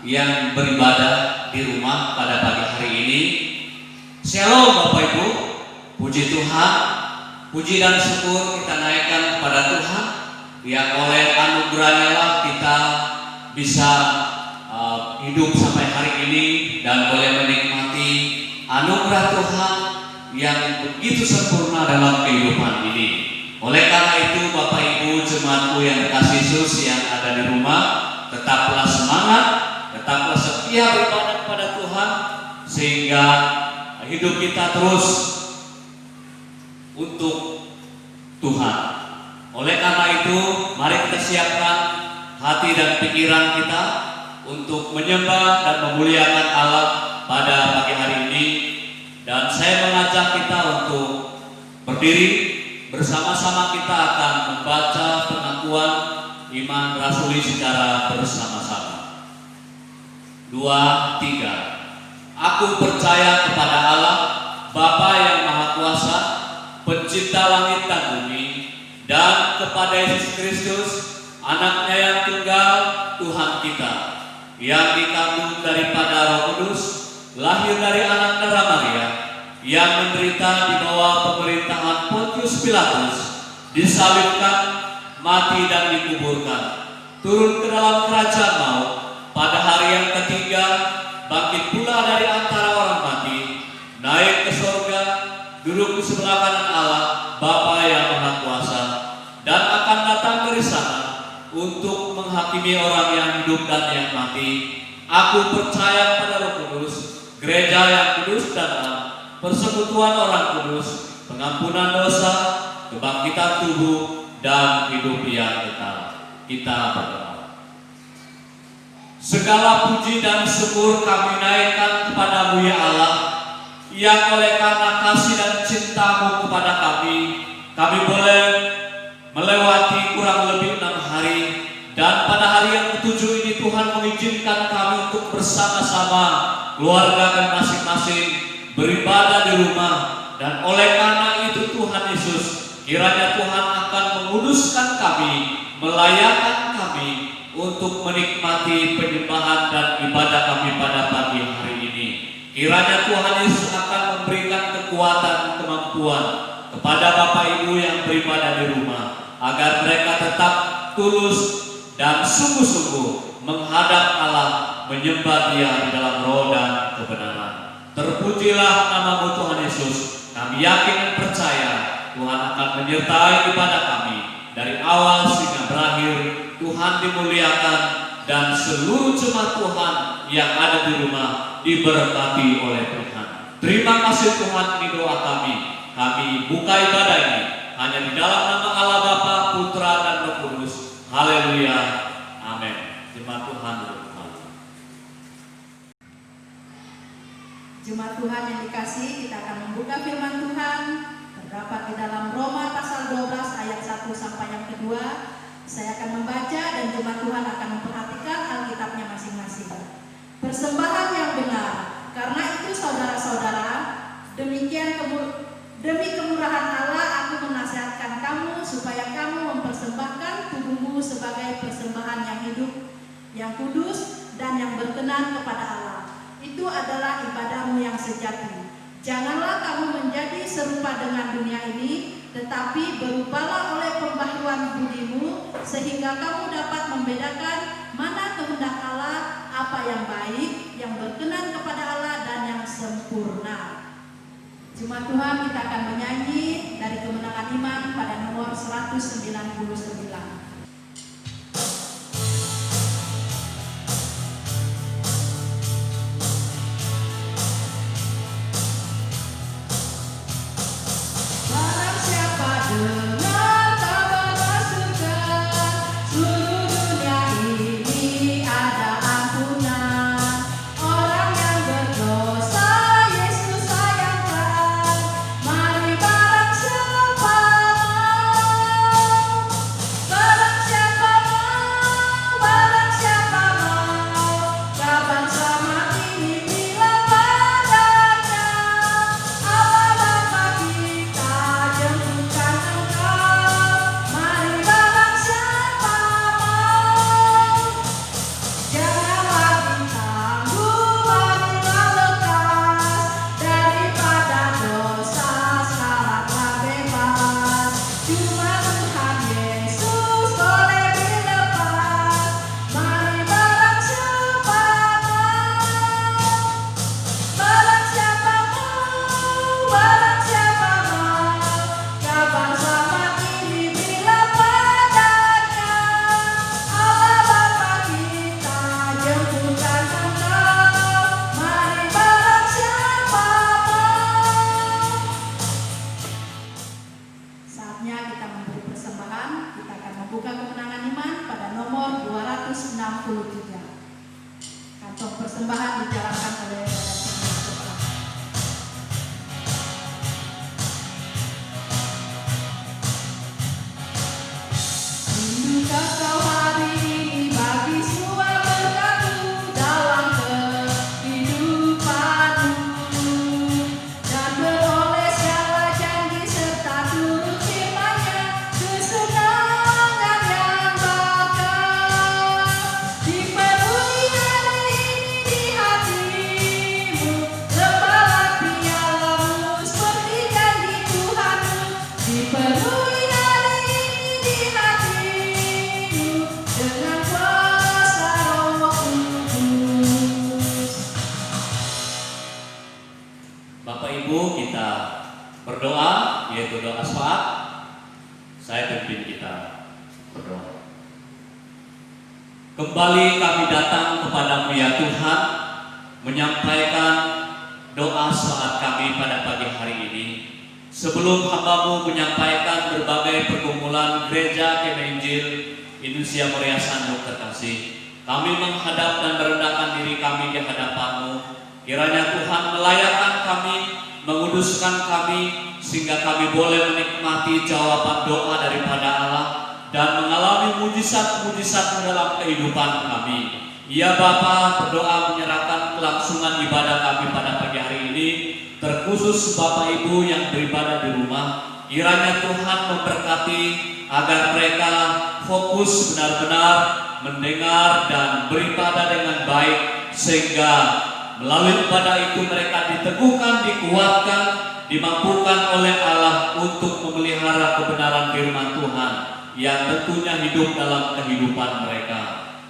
yang beribadah di rumah pada pagi hari ini. Shalom Bapak Ibu, puji Tuhan, puji dan syukur kita naikkan kepada Tuhan yang oleh anugerahnya lah kita bisa hidup sampai hari ini dan boleh menikmati anugerah Tuhan yang begitu sempurna dalam kehidupan ini. Oleh karena itu Bapak Ibu jemaatku yang dikasihi Yesus yang ada di rumah, tetaplah semangat, tetaplah setia beribadah kepada Tuhan sehingga hidup kita terus untuk Tuhan. Oleh karena itu mari kita siapkan hati dan pikiran kita untuk menyembah dan memuliakan Allah pada pagi hari ini. Dan saya mengajak kita untuk berdiri bersama-sama, kita akan membaca pengakuan iman rasuli secara bersama-sama. 2, 3. Aku percaya kepada Allah, Bapa yang Maha Kuasa, Pencipta langit dan bumi, dan kepada Yesus Kristus, Anaknya yang tunggal, Tuhan kita, yang dikandung daripada Roh Kudus, lahir dari anak darah Maria, yang menderita di bawah pemerintahan Pontius Pilatus, disalibkan, mati dan dikuburkan, turun ke dalam kerajaan maut, pada hari yang ketiga bangkit pula dari antara orang mati, naik ke surga, duduk di sebelah kanan Allah Bapa yang Maha Kuasa, dan akan datang dari sana untuk menghakimi orang yang hidup dan yang mati. Aku percaya pada Roh Kudus, gereja yang kudus dan am, persekutuan orang kudus, pengampunan dosa, kebangkitan tubuh, dan hidup yang kekal. Kita berdoa. Segala puji dan syukur kami naikkan kepadamu ya Allah, yang oleh karena kasih dan cintamu kepada kami boleh melewati kurang lebih 6 hari, dan pada hari yang ke-7 ini Tuhan mengizinkan kami untuk bersama-sama keluarga dan masing-masing beribadah di rumah. Dan oleh karena itu Tuhan Yesus, kiranya Tuhan akan menguduskan kami, melayakkan kami untuk menikmati penyembahan dan ibadah kami pada pagi hari ini. Kiranya Tuhan Yesus akan memberikan kekuatan, kemampuan kepada Bapak Ibu yang beribadah di rumah, agar mereka tetap tulus dan sungguh-sungguh menghadap Allah, menyembah Dia di dalam roh dan kebenaran. Terpujilah namamu Tuhan Yesus. Kami yakin dan percaya Tuhan akan menyertai ibadah kami dari awal hingga berakhir. Tuhan dimuliakan dan seluruh jemaat Tuhan yang ada di rumah diberkati oleh Tuhan. Terima kasih Tuhan, ini doa kami. Kami buka ibadah ini hanya di dalam nama Allah Bapa, Putra dan Roh Kudus. Haleluya. Amin. Jemaat Tuhan berdoa. Jemaat Tuhan yang dikasihi, kita akan membuka firman Tuhan terdapat di dalam Roma pasal 12 ayat 1 sampai yang kedua. Saya akan membaca dan jemaat Tuhan akan memperhatikan Alkitabnya masing-masing. Persembahan yang benar. Karena itu saudara-saudara, demi kemurahan Allah aku menasihatkan kamu supaya kamu mempersembahkan tubuhmu sebagai persembahan yang hidup, yang kudus dan yang berkenan kepada Allah. Itu adalah ibadahmu yang sejati. Janganlah kamu menjadi serupa dengan dunia ini, tetapi berubahlah oleh pembaharuan budimu, sehingga kamu dapat membedakan mana kehendak Allah, apa yang baik, yang berkenan kepada Allah, dan yang sempurna. Jemaat Tuhan, kita akan menyanyi dari Kemenangan Iman pada nomor 199. Mari bareng semangat. Kantong persembahan dijalankan oleh Hindukah kau hari ini bagi semua berkat-Mu dalam kehidupanmu, dan beroleh segala janji serta turut firman-Nya, kesenangan yang bakal dipenuhi hari ini di hatimu. Lembalah pialamu seperti janji Tuhanmu, dipenuhi hari ini di hatimu dengan kuasa Roh Kudus. Bapak Ibu, kita berdoa, yaitu doa syafaat. Saya pimpin kita berdoa. Kembali kami datang kepadamu ya Tuhan, menyampaikan doa syafaat kami pada pagi hari ini. Sebelum hamba-Mu menyampaikan berbagai pergumulan Gereja Kemah Injil Indonesia Muria Sanduk terkasih, kami menghadap dan merendahkan diri kami di hadapan-Mu. Kiranya Tuhan melayakkan kami, menguduskan kami, sehingga kami boleh menikmati jawaban doa daripada Allah dan mengalami mujizat-mujizat dalam kehidupan kami. Ya Bapa, berdoa menyerahkan kelangsungan ibadah kami pada pagi hari ini, terkhusus Bapak Ibu yang beribadah di rumah. Kiranya Tuhan memberkati agar mereka fokus benar-benar mendengar dan beribadah dengan baik, sehingga melalui ibadah itu mereka diteguhkan, dikuatkan, dimampukan oleh Allah untuk memelihara kebenaran firman Tuhan yang tentunya hidup dalam kehidupan mereka.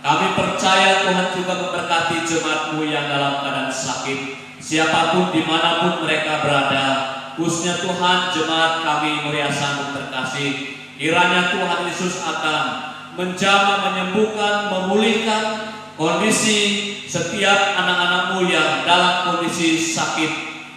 Kami percaya Tuhan juga memberkati jemaat-Mu yang dalam keadaan sakit, siapapun dimanapun mereka berada, khususnya Tuhan jemaat kami Muria Sanduk terkasih. Kiranya Tuhan Yesus akan menjamah, menyembuhkan, memulihkan kondisi setiap anak-anak-Mu yang dalam kondisi sakit,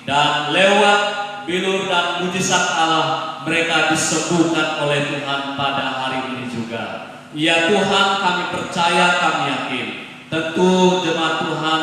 dan lewat bilur dan mujizat Allah mereka disembuhkan oleh Tuhan pada hari ini juga. Ya Tuhan, kami percaya, kami yakin, tentu jemaat Tuhan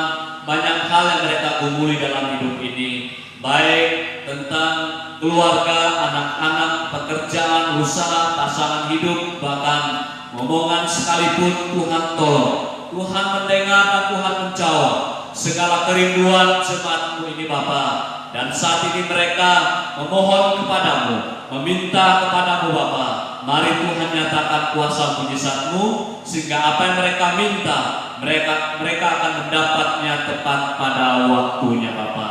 banyak hal yang mereka gumuli dalam hidup ini, baik tentang keluarga, anak-anak, pekerjaan, usaha, pasangan hidup, bahkan ngomongan sekalipun. Tuhan tolong, Tuhan mendengar dan Tuhan menjawab segala kerinduan jemaat-Mu ini Bapa. Dan saat ini mereka memohon kepadamu, meminta kepadamu Bapa, mari Tuhan nyatakan kuasa mujizat-Mu, sehingga apa yang mereka minta, mereka akan mendapatnya tepat pada waktunya Bapa.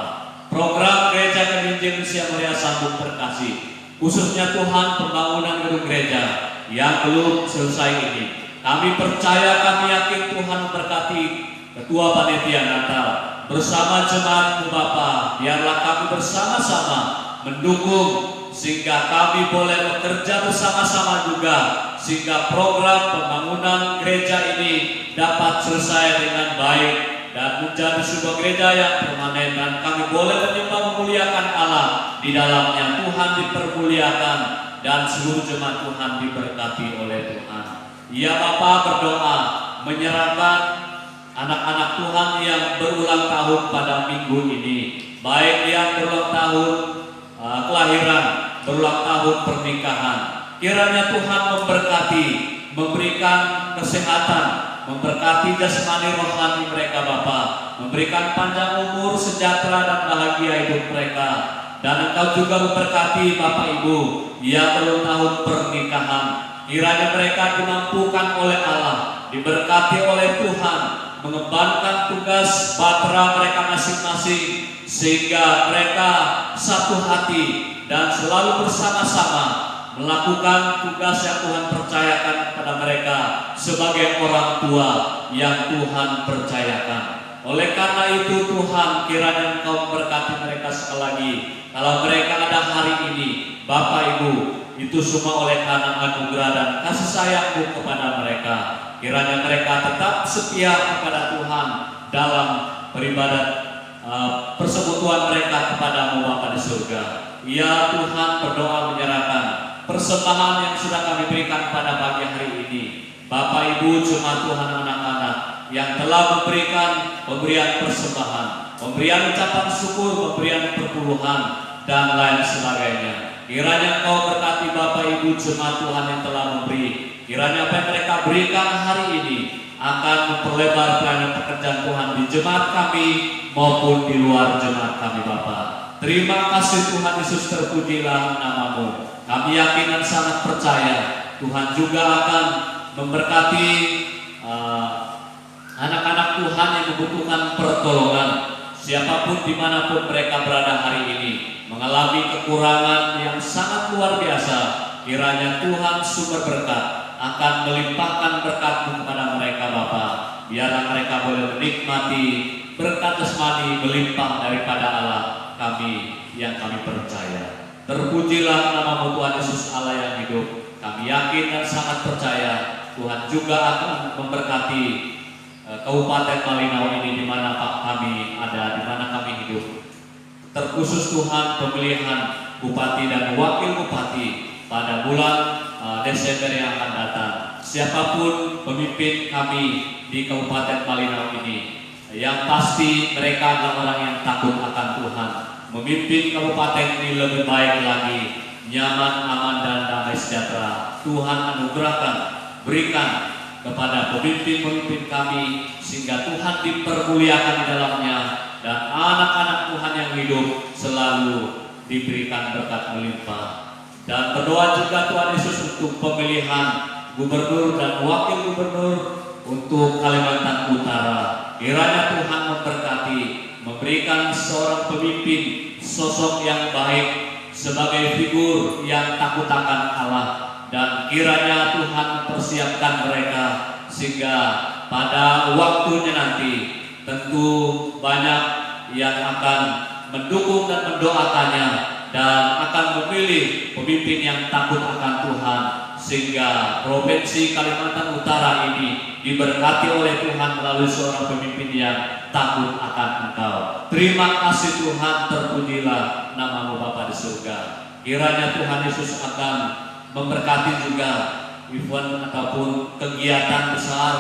Program Gereja Kemah Injil Indonesia Muria Sanduk terkasih, khususnya Tuhan pembangunan gedung gereja yang belum selesai ini, kami percaya, kami yakin Tuhan memberkati Ketua Panitia Natal bersama jemaat-Mu Bapa. Biarlah kami bersama-sama mendukung, sehingga kami boleh bekerja bersama-sama juga, sehingga program pembangunan gereja ini dapat selesai dengan baik dan menjadi sebuah gereja yang permanen, dan kami boleh menyembah memuliakan Allah di dalamnya. Tuhan dipermuliakan dan seluruh jemaat Tuhan diberkati oleh Tuhan. Ya Bapa, berdoa menyerahkan anak-anak Tuhan yang berulang tahun pada minggu ini, baik yang berulang tahun kelahiran, berulang tahun pernikahan. Kiranya Tuhan memberkati, memberikan kesehatan, memberkati jasmani rohani mereka Bapa, memberikan panjang umur, sejahtera dan bahagia hidup mereka. Dan Engkau juga memberkati Bapak Ibu yang berulang tahun pernikahan. Kiranya mereka dimampukan oleh Allah, diberkati oleh Tuhan, mengembankan tugas bahtera mereka masing-masing, sehingga mereka satu hati dan selalu bersama-sama melakukan tugas yang Tuhan percayakan kepada mereka sebagai orang tua yang Tuhan percayakan. Oleh karena itu Tuhan, kiranya Engkau memberkati mereka sekali lagi. Kalau mereka ada hari ini, Bapak Ibu, itu semua oleh karena anugerah dan kasih sayang-Mu kepada mereka. Kiranya mereka tetap setia kepada Tuhan dalam beribadat persekutuan mereka kepada-Mu Bapa di surga. Ya Tuhan, berdoa menyerahkan persembahan yang sudah kami berikan pada pagi hari ini. Bapak Ibu, jemaat Tuhan, anak-anak yang telah memberikan pemberian persembahan, pemberian ucapan syukur, pemberian perpuluhan, dan lain sebagainya. Kiranya Engkau berkati Bapak Ibu jemaat Tuhan yang telah memberi. Kiranya apa yang mereka berikan hari ini akan memperlebar pelayanan pekerjaan Tuhan di jemaat kami maupun di luar jemaat kami Bapa. Terima kasih Tuhan Yesus, terpujilah nama-Mu. Kami yakin dan sangat percaya Tuhan juga akan memberkati anak-anak Tuhan yang membutuhkan pertolongan. Siapapun dimanapun mereka berada hari ini mengalami kekurangan yang sangat luar biasa, kiranya Tuhan sumber berkat akan melimpahkan berkat-Mu kepada mereka Bapa. Biarlah mereka boleh menikmati berkat jasmani melimpah daripada Allah kami yang kami percaya. Terpujilah nama-Mu Tuhan Yesus Allah yang hidup. Kami yakin dan sangat percaya Tuhan juga akan memberkati Kabupaten Malinau ini di mana Pak kami ada, di mana kami hidup. Terkhusus Tuhan pemilihan bupati dan wakil bupati pada bulan Desember yang akan datang. Siapapun pemimpin kami di Kabupaten Malinau ini, yang pasti mereka adalah orang yang takut akan Tuhan. Memimpin kabupaten ini lebih baik lagi, nyaman, aman, dan damai sejahtera. Tuhan anugerahkan, berikan kepada pemimpin-pemimpin kami sehingga Tuhan dipermuliakan di dalamnya dan anak-anak Tuhan yang hidup selalu diberikan berkat melimpah. Dan berdoa juga Tuhan Yesus untuk pemilihan gubernur dan wakil gubernur untuk Kalimantan Utara. Kiranya Tuhan memberkati, memberikan seorang pemimpin sosok yang baik sebagai figur yang takut akan Allah, dan kiranya Tuhan mempersiapkan mereka sehingga pada waktunya nanti tentu banyak yang akan mendukung dan mendoakannya dan akan memilih pemimpin yang takut akan Tuhan sehingga provinsi Kalimantan Utara ini diberkati oleh Tuhan melalui seorang pemimpin yang takut akan Engkau. Terima kasih Tuhan, terpujilah nama-Mu Bapa di surga. Kiranya Tuhan Yesus akan memberkati juga event ataupun kegiatan besar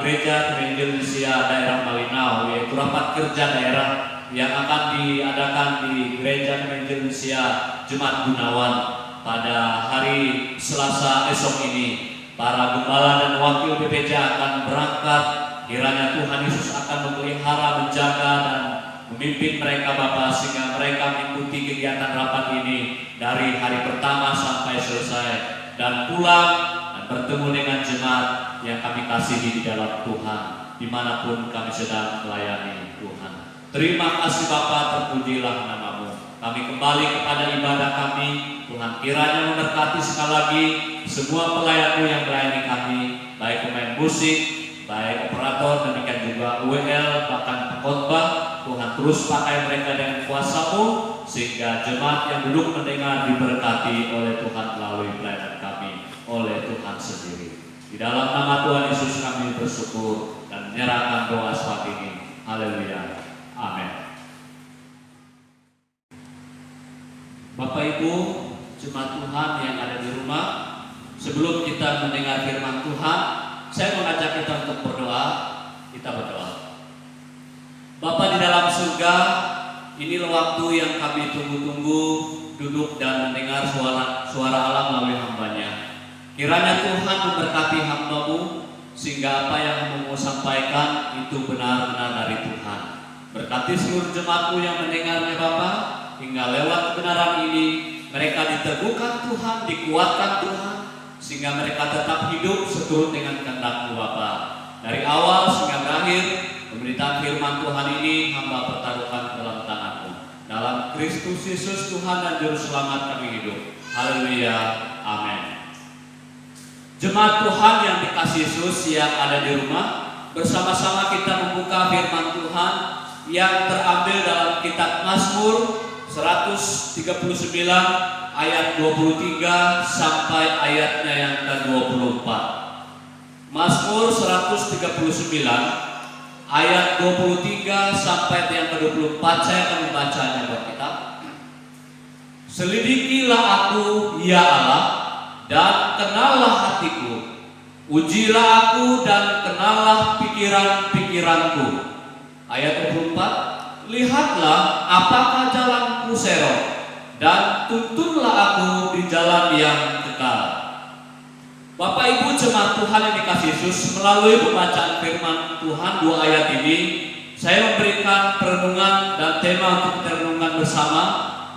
Gereja Indonesia daerah Malinau, yaitu rapat kerja daerah yang akan diadakan di Gereja Indonesia Jemaat Gunawan pada hari Selasa esok ini. Para gembala dan wakil BPJ akan berangkat. Kiranya Tuhan Yesus akan memelihara, menjaga, dan memimpin mereka Bapa sehingga mereka mengikuti kegiatan rapat ini dari hari pertama sampai selesai dan pulang dan bertemu dengan jemaat yang kami kasihi di dalam Tuhan dimanapun kami sedang melayani Tuhan. Terima kasih Bapa, terpujilah nama-Mu. Kami kembali kepada ibadah kami. Tuhan kiranya memberkati sekali lagi semua pelayan-Mu yang melayani kami, baik pemain musik, baik operator, demikian juga UL, bahkan pengkhotbah. Tuhan terus pakai mereka dengan kuasa-Mu sehingga jemaat yang duduk mendengar diberkati oleh Tuhan melalui pelayanan kami, oleh Tuhan sendiri. Di dalam nama Tuhan Yesus kami bersyukur dan menyerahkan doa saat ini. Haleluya. Amin. Bapak Ibu jemaat Tuhan yang ada di rumah, sebelum kita mendengar firman Tuhan, saya mengajak kita untuk berdoa. Kita berdoa. Bapa di dalam surga, inilah waktu yang kami tunggu-tunggu, duduk dan mendengar suara Allah melalui hamba-Nya. Kiranya Tuhan memberkati hamba-Mu sehingga apa yang mau sampaikan itu benar-benar dari Tuhan. Berkati seluruh jemaat-Mu yang mendengarnya Bapa, hingga lewat kebenaran ini mereka diteguhkan Tuhan, dikuatkan Tuhan, sehingga mereka tetap hidup seturut dengan kehendak-Mu Bapa. Dari awal sehingga berakhir, pemberitaan firman Tuhan ini hamba pertaruhkan dalam tangan-Mu. Dalam Kristus Yesus Tuhan dan Juru Selamat kami hidup. Haleluya. Amin. Jemaat Tuhan yang dikasihi Yesus yang ada di rumah, bersama-sama kita membuka firman Tuhan yang terambil dalam kitab Mazmur 139 ayat 23 sampai ayatnya yang ke-24. Mazmur 139 ayat 23 sampai yang ke-24, saya akan membacanya buat kita. Selidikilah aku ya Allah, dan kenallah hatiku, Ujilah aku dan kenallah pikiran-pikiranku. Ayat 24, lihatlah apakah jalanku serong, dan tuntunlah aku di jalan yang kekal. Bapak Ibu jemaat Tuhan yang dikasihi Yesus, melalui pembacaan firman Tuhan 2 ayat ini, saya memberikan perenungan dan tema untuk kita renungkan bersama,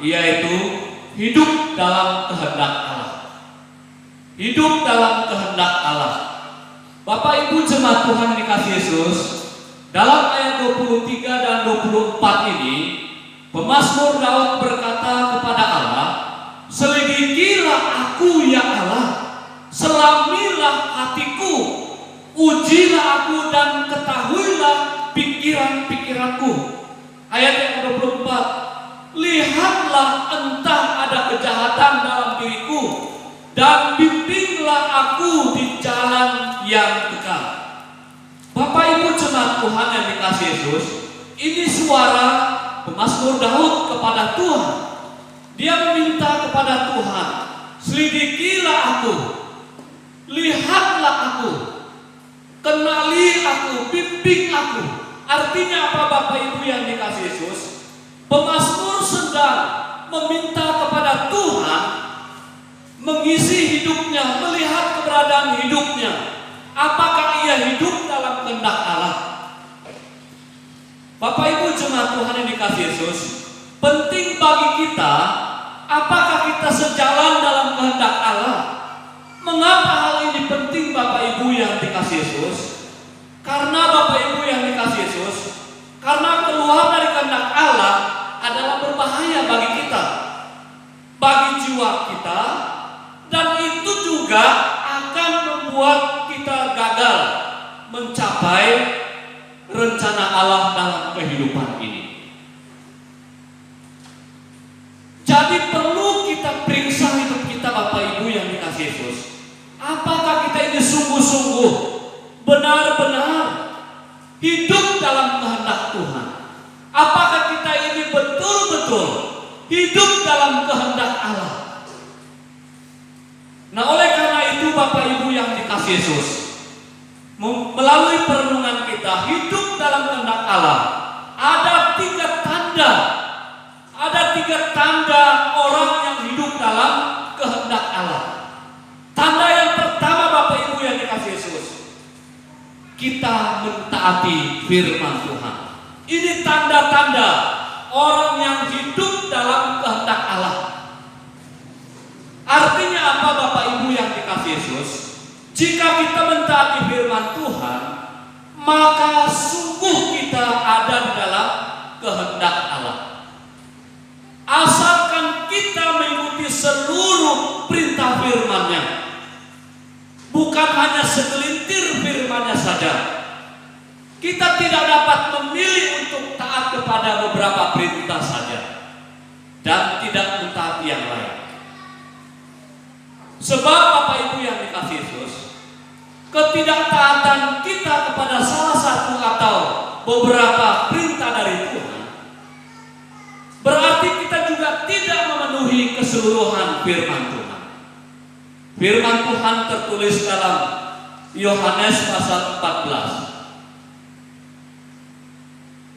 yaitu hidup dalam kehendak Allah. Hidup dalam kehendak Allah. Bapak Ibu jemaat Tuhan yang dikasihi Yesus, dalam ayat 23 dan 24 ini, pemazmur Daud berkata kepada Allah, selidikilah aku ya Allah, selamilah hatiku, ujilah aku dan ketahuilah pikiran-pikiranku. Ayat yang 24, lihatlah entah ada kejahatan dalam diriku, dan bimbinglah aku di jalan yang kekal. Bapak Ibu jemaat Tuhan yang dikasihi Yesus, ini suara pemazmur Daud kepada Tuhan. Dia meminta kepada Tuhan, selidikilah aku, lihatlah aku, kenali aku, bimbing aku. Artinya apa Bapak Ibu yang dikasihi Yesus? Pemazmur sedang meminta kepada Tuhan mengisi hidupnya, melihat keberadaan hidupnya. Apakah ia hidup dalam kehendak Allah? Bapak Ibu jemaat Tuhan yang dikasihi Yesus, penting bagi kita, apakah kita sejalan dalam kehendak Allah? Mengapa hal ini penting Bapak Ibu yang dikasihi Yesus? Karena Bapak Ibu yang dikasihi Yesus, karena keluar dari kehendak Allah adalah berbahaya bagi kita, bagi jiwa kita, dan itu juga akan membuat kita gagal mencapai rencana Allah dalam kehidupan ini. Jadi perlu kita periksa hidup kita Bapak Ibu yang dikasihi Yesus. Apakah kita ini sungguh-sungguh benar-benar hidup dalam kehendak Tuhan? Apakah kita ini betul-betul hidup dalam kehendak Allah? Nah, oleh karena itu Bapak Ibu yang dikasihi Yesus, melalui perenungan kita hidup dalam kehendak Allah, ada 3 tanda. Ada 3 tanda orang yang hidup dalam kehendak Allah. Tanda yang pertama Bapak Ibu yang dikasihi Yesus, kita mentaati firman Tuhan. Ini tanda-tanda orang yang hidup dalam kehendak Allah. Artinya apa Bapak Ibu yang dikasihi Yesus? Jika kita mentaati firman Tuhan, maka sungguh kita ada di dalam kehendak Allah. Asalkan kita mengikuti seluruh perintah firman-Nya, bukan hanya segelintir firman-Nya saja. Kita tidak dapat memilih untuk taat kepada beberapa perintah saja dan tidak mentaati yang lain. Sebab Bapak Ibu yang dikasihi Yesus, ketidaktaatan kita kepada salah satu atau beberapa perintah dari Tuhan berarti kita juga tidak memenuhi keseluruhan firman Tuhan. Firman Tuhan tertulis dalam Yohanes pasal 14.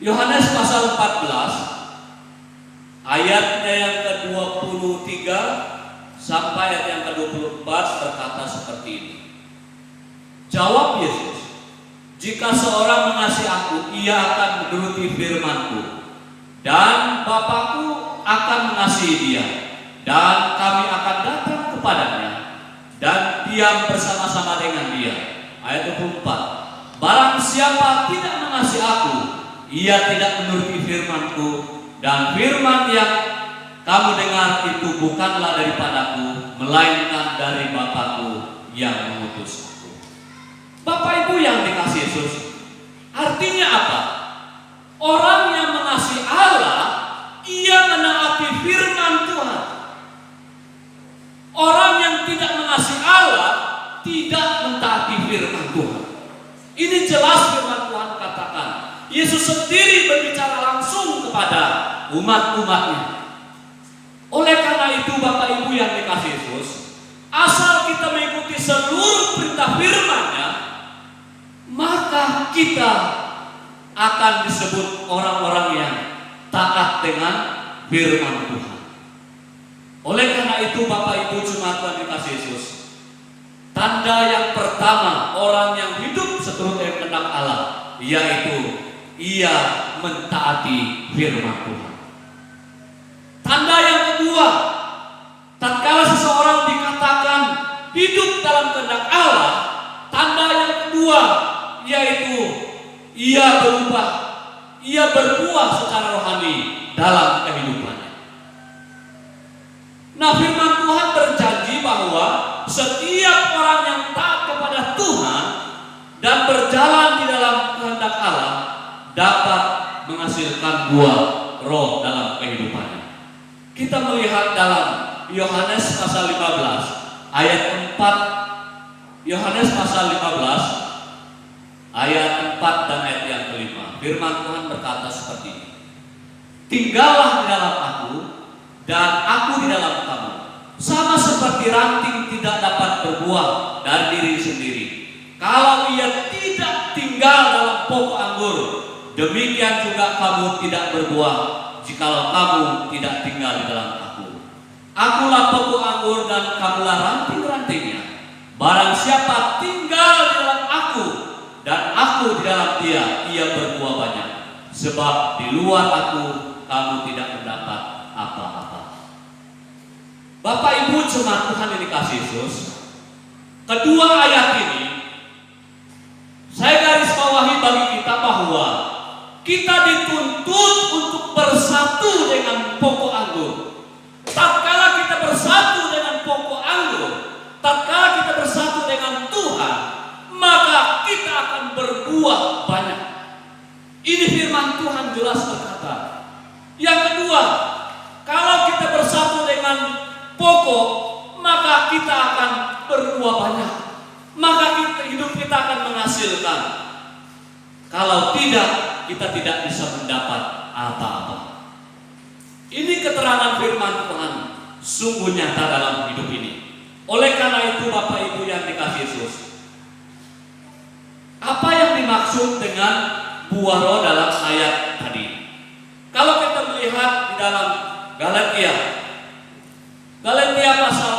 Yohanes pasal 14 ayatnya yang ke-23 sampai ayat yang ke-24 berkata seperti ini. Jawab Yesus, jika seorang mengasihi aku, ia akan menuruti firman-Ku, dan Bapa-Ku akan mengasihi dia, dan kami akan datang kepadanya dan diam bersama-sama dengan dia. Ayat 24, barang siapa tidak mengasihi aku, ia tidak menuruti firman-Ku, dan firman yang kamu dengar itu bukanlah daripadaku, melainkan dari Bapa-Ku yang mengutus aku. Bapak Ibu yang dikasihi Yesus, artinya apa? Orang yang mengasihi Allah, ia menaati firman Tuhan. Orang yang tidak mengasihi Allah tidak mentaati firman Tuhan. Ini jelas firman Tuhan katakan. Yesus sendiri berbicara langsung kepada umat-umatnya. Oleh karena itu Bapak Ibu yang dikasihi Yesus, asal kita mengikuti seluruh perintah firman-Nya, maka kita akan disebut orang-orang yang taat dengan firman Tuhan. Oleh karena itu Bapak Ibu jemaat Tuhan dikasih Yesus, tanda yang pertama orang yang hidup seturut dengan kehendak Allah, yaitu ia mentaati firman Tuhan. Tanda yang kedua, tatkala seseorang dikatakan hidup dalam kehendak Allah, tanda yang kedua yaitu ia berubah, ia berbuah secara rohani dalam kehidupannya. Nah, firman Tuhan berjanji bahwa setiap orang yang taat kepada Tuhan dan berjalan di dalam kehendak Allah dapat menghasilkan buah roh dalam kehidupannya. Kita melihat dalam Yohanes pasal 15 ayat 4, Yohanes pasal 15 ayat 4 dan ayat yang kelima. Firman Tuhan berkata seperti ini: tinggallah di dalam aku dan aku di dalam kamu, sama seperti ranting tidak dapat berbuah dari diri sendiri kalau ia tidak tinggal dalam pokok anggur, demikian juga kamu tidak berbuah jikalau kamu tidak tinggal di dalam aku. Akulah pokok anggur dan kamulah ranting-rantingnya. Barang siapa tinggal di dalam aku dan aku di dalam dia, ia berbuah banyak. Sebab di luar aku kamu tidak mendapat apa-apa. Bapak Ibu jemaat Tuhan yang dikasih Yesus, kedua ayat ini saya garis bawahi bagi kita bahwa kita dituntut untuk bersatu dengan pokok anggur. Tatkala kita bersatu dengan pokok anggur, tatkala kita bersatu dengan Tuhan, maka kita akan berbuah banyak. Ini firman Tuhan jelas berkata. Yang kedua, kalau kita bersatu dengan pokok, maka kita akan berbuah banyak. Maka hidup kita akan menghasilkan. Kalau tidak, kita tidak bisa mendapat apa-apa. Ini keterangan firman Tuhan sungguh nyata dalam hidup ini. Oleh karena itu Bapak Ibu yang dikasih Yesus, apa yang dimaksud dengan buah roh dalam ayat tadi? Kalau kita melihat di dalam Galatia pasal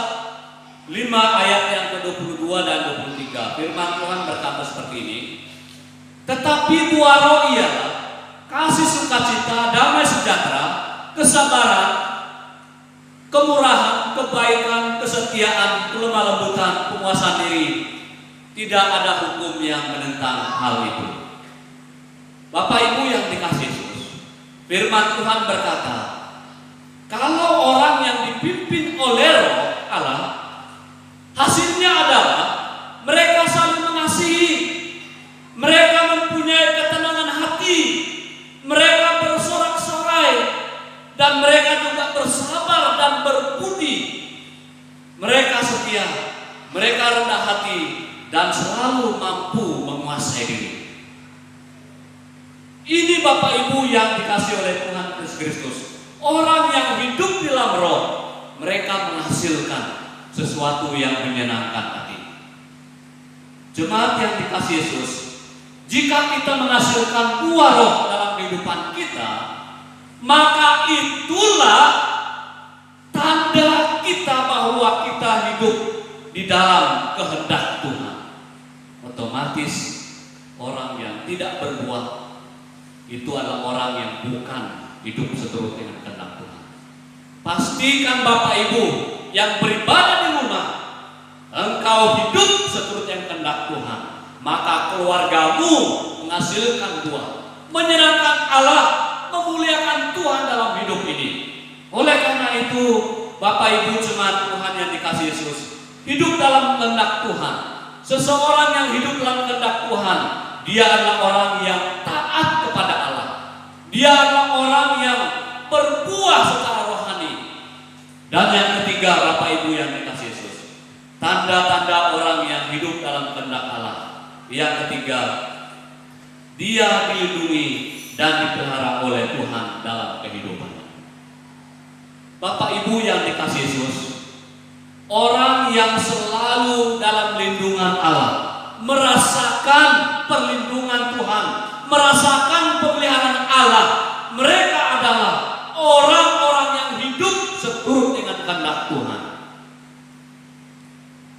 5 ayat yang ke-22 dan 23, firman Tuhan berkata seperti ini: tetapi buah roh ialah kasih sukacita, damai sejahtera, kesabaran, kemurahan, kebaikan, kesetiaan, kelemah lembutan, penguasaan diri. Tidak ada hukum yang menentang hal itu. Bapak Ibu yang dikasih Yesus, firman Tuhan berkata, kalau orang yang dipimpin oleh Roh Allah, hasilnya adalah mereka saling mengasihi, mereka mempunyai ketenangan hati, mereka bersorak-sorai, dan mereka juga bersabar dan berbudi. Mereka setia, mereka rendah hati, dan selalu mampu menguasai diri. Ini Bapak Ibu yang dikasih oleh Tuhan Yesus Kristus. Orang yang hidup di dalam roh, mereka menghasilkan sesuatu yang menyenangkan hati. Jemaat yang dikasih Yesus, jika kita menghasilkan buah roh dalam kehidupan kita, maka itulah tanda kita bahwa kita hidup di dalam kehendak Tuhan. Otomatis orang yang tidak berbuah itu adalah orang yang bukan hidup seturut dengan kehendak Tuhan. Pastikan Bapak Ibu yang beribadah di rumah, engkau hidup seturut dengan kehendak Tuhan, maka keluargamu menghasilkan buah, menyenangkan Allah, memuliakan Tuhan dalam hidup ini. Oleh karena itu, Bapak Ibu jemaat Tuhan yang dikasih Yesus, hidup dalam kehendak Tuhan. Seseorang yang hidup dalam kehendak Tuhan, dia adalah orang yang taat kepada Allah. Dia adalah orang yang berbuah secara rohani. Dan yang ketiga, Bapak Ibu yang dikasih Yesus, tanda-tanda orang yang hidup dalam kehendak Allah. Yang ketiga, dia dilindungi dan dipelihara oleh Tuhan dalam kehidupannya. Bapak Ibu yang dikasih Yesus, orang yang selalu dalam perlindungan Allah, merasakan perlindungan Tuhan, merasakan pemeliharaan Allah. Mereka adalah orang-orang yang hidup seturut dengan kehendak Tuhan.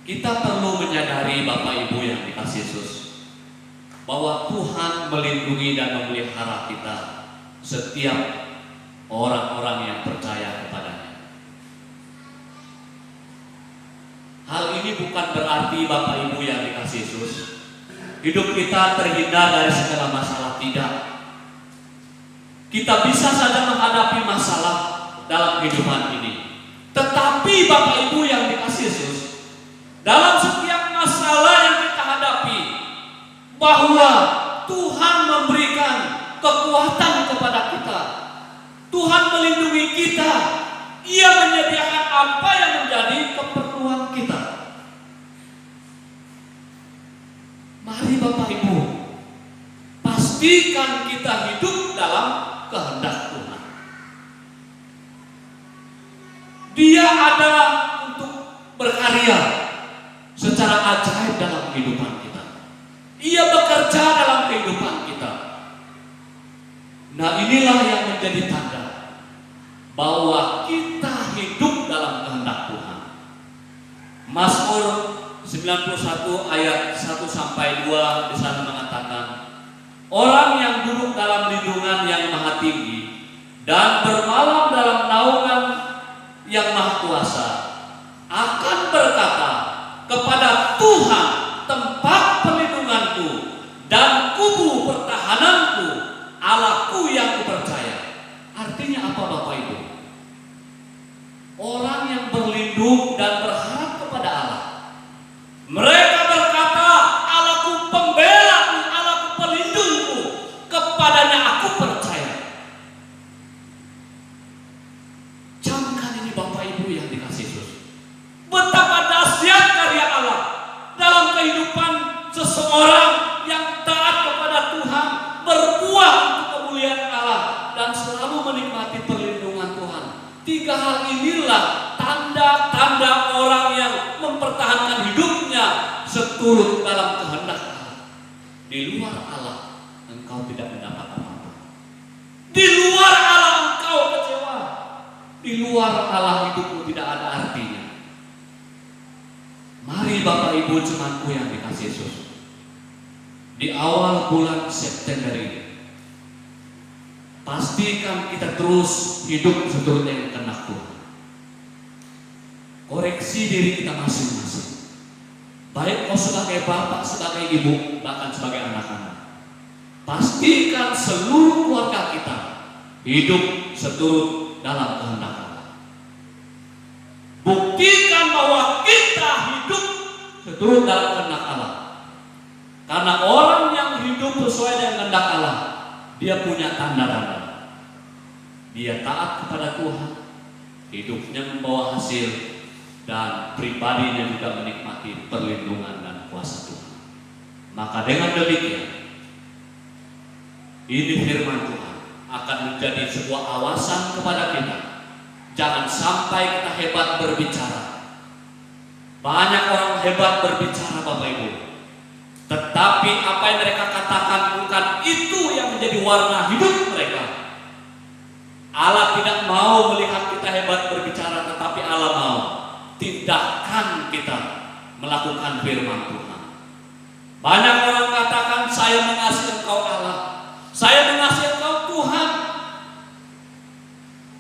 Kita perlu menyadari Bapak Ibu yang dikasihi Yesus, bahwa Tuhan melindungi dan memelihara kita, setiap orang-orang yang percaya kepadanya. Hal ini bukan berarti Bapak Ibu yang dikasihi Yesus, hidup kita terhindar dari segala masalah. Tidak. Kita bisa saja menghadapi masalah dalam kehidupan ini. Tetapi Bapak Ibu yang dikasihi Yesus, dalam setiap masalah yang kita hadapi, bahwa Tuhan memberikan kekuatan kepada kita. Tuhan melindungi kita. Ia menyediakan apa yang menjadi keperluan kita. Mari Bapak Ibu, pastikan kita hidup dalam kehendak Tuhan. Dia ada untuk berkarya secara ajaib dalam kehidupan kita. Ia bekerja dalam kehidupan kita. Nah, inilah yang menjadi tanda bahwa kita hidup dalam kehendak Tuhan. Mazmur 91 ayat 1 sampai 2 di sana mengatakan, orang yang duduk dalam lindungan yang maha tinggi dan bermalam dalam naungan yang maha kuasa akan berkata kepada Tuhan, tempat perlindunganku dan kubu pertahananku, Allahku yang kupercaya. Artinya apa Bapak Ibu? Orang yang berlindung dan berharap kepada Allah, mereka berkata, Allahku pembelaku, Allahku pelindungku, kepadanya aku percaya. Camkan ini Bapak Ibu yang dikasihi Yesus, betapa dahsyat karya Allah dalam kehidupan seseorang yang taat kepada Tuhan, berbuah untuk kemuliaan Allah, dan selalu menikmati perlindungan Tuhan. 3 hal inilah tanda-tanda orang yang mempertahankan hidupnya seturut dalam kehendak Allah. Di luar Allah, engkau tidak mendapat apa-apa. Di luar Allah engkau kecewa. Di luar Allah hidupmu tidak ada artinya. Mari Bapak Ibu jemaatku yang dikasihi Yesus, di awal bulan September ini, pastikan kita terus hidup seturut dengan kehendak Tuhan. Koreksi diri kita masing-masing, baik kau sebagai bapak, sebagai ibu, bahkan sebagai anak-anak. Pastikan seluruh keluarga kita hidup seturut dalam kehendak Allah. Buktikan bahwa kita hidup seturut dalam kehendak Allah. Karena orang yang hidup sesuai dengan kehendak Allah, dia punya tanda-tanda. Dia taat kepada Tuhan, hidupnya membawa hasil, dan pribadinya juga menikmati perlindungan dan kuasa Tuhan. Maka dengan demikian, ini firman Tuhan akan menjadi sebuah awasan kepada kita. Jangan sampai kita hebat berbicara. Banyak orang hebat berbicara Bapak Ibu, tetapi apa yang mereka katakan bukan itu yang menjadi warna hidup mereka. Allah tidak mau melihat kita hebat berbicara, tetapi Allah mau tindakan kita melakukan firman Tuhan. Banyak orang katakan, saya mengasihi engkau Allah, saya mengasihi engkau Tuhan,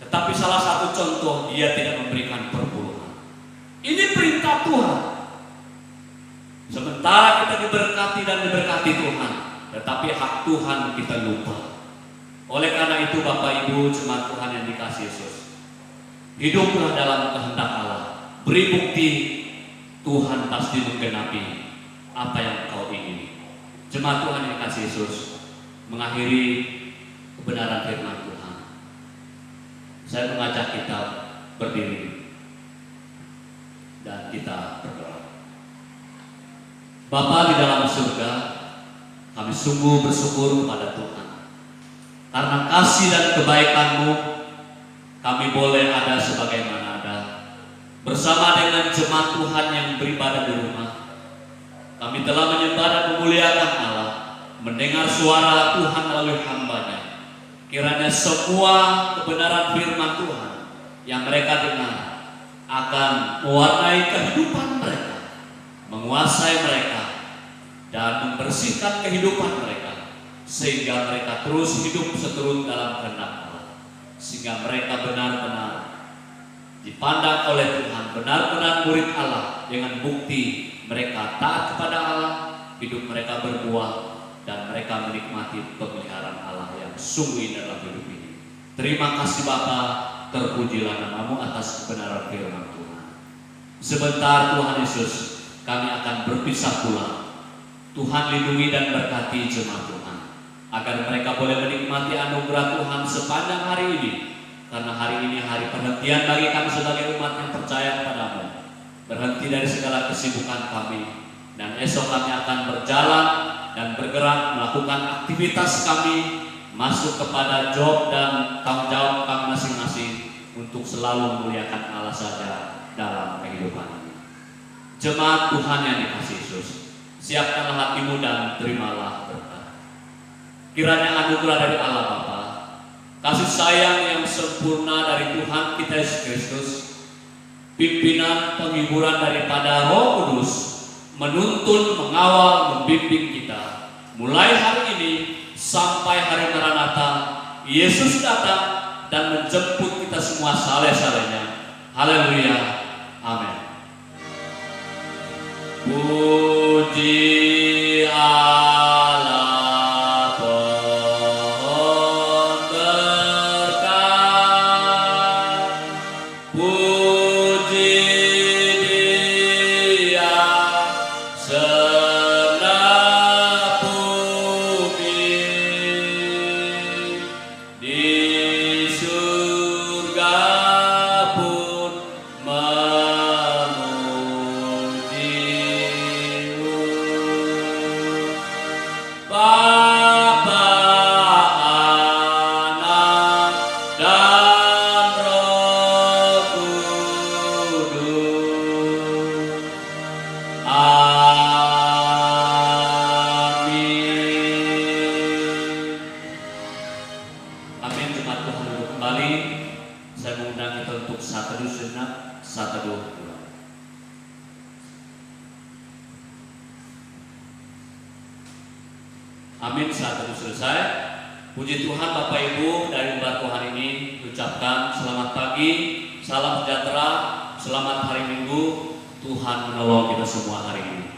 tetapi salah satu contoh, dia tidak memberikan perpuluhan. Ini perintah Tuhan. Sementara kita diberkati dan diberkati Tuhan, tetapi hak Tuhan kita lupa. Oleh karena itu Bapak Ibu jemaat Tuhan yang dikasihi Yesus, hiduplah dalam kehendak Allah. Beri bukti, Tuhan pasti menggenapi apa yang kau ingini. Jemaat Tuhan yang dikasihi Yesus, mengakhiri kebenaran firman Tuhan, saya mengajak kita berdiri dan kita berdoa. Bapa di dalam surga, kami sungguh bersyukur kepada Tuhan. Karena kasih dan kebaikan-Mu, kami boleh ada sebagaimana ada, bersama dengan jemaat Tuhan yang beribadah di rumah. Kami telah menyembah dan memuliakan Allah, mendengar suara Tuhan melalui hamba-Nya. Kiranya semua kebenaran firman Tuhan yang mereka dengar akan mewarnai kehidupan mereka, menguasai mereka, dan membersihkan kehidupan mereka, sehingga mereka terus hidup seturut dalam kehendak Allah, sehingga mereka benar-benar dipandang oleh Tuhan, benar-benar murid Allah, dengan bukti mereka taat kepada Allah, hidup mereka berbuah, dan mereka menikmati pemeliharaan Allah yang sungguh indah dalam hidup ini. Terima kasih Bapa, terpujilah nama-Mu atas kebenaran firman Tuhan. Sebentar Tuhan Yesus, kami akan berpisah pulang. Tuhan lindungi dan berkati jemaat Tuhan, agar mereka boleh menikmati anugerah Tuhan sepanjang hari ini. Karena hari ini hari perhentian bagi kami sebagai umat yang percaya kepada-Mu. Berhenti dari segala kesibukan kami, dan esok kami akan berjalan dan bergerak melakukan aktivitas kami, masuk kepada job dan tanggung jawab kami masing-masing untuk selalu memuliakan Allah saja dalam kehidupan ini. Jemaat Tuhan yang dikasihi Yesus, siapkanlah hatimu dan terimalah berkat. Kiranya anugerah dari Allah Bapa, kasih sayang yang sempurna dari Tuhan kita Yesus Kristus, pimpinan penghiburan daripada Roh Kudus, menuntun, mengawal, membimbing kita mulai hari ini sampai hari Maranatha, Yesus datang dan menjemput kita semua saleh-salehnya. Haleluya, amin. Puji Allah, pohon berkat, puji Dia segenap bumi, di surga pun memuji-Mu. Bapa, Anak, dan Roh Kudus. Amin. Amin. Jemaat Tuhan duduk kembali. Saya mengundang kita untuk saat teduh sejenak, saat teduh pulang. Amin. Saat teduh selesai. Puji Tuhan Bapak Ibu, dari umat Tuhan ini ucapkan selamat pagi, salam sejahtera, selamat hari Minggu. Tuhan menolong kita semua hari ini.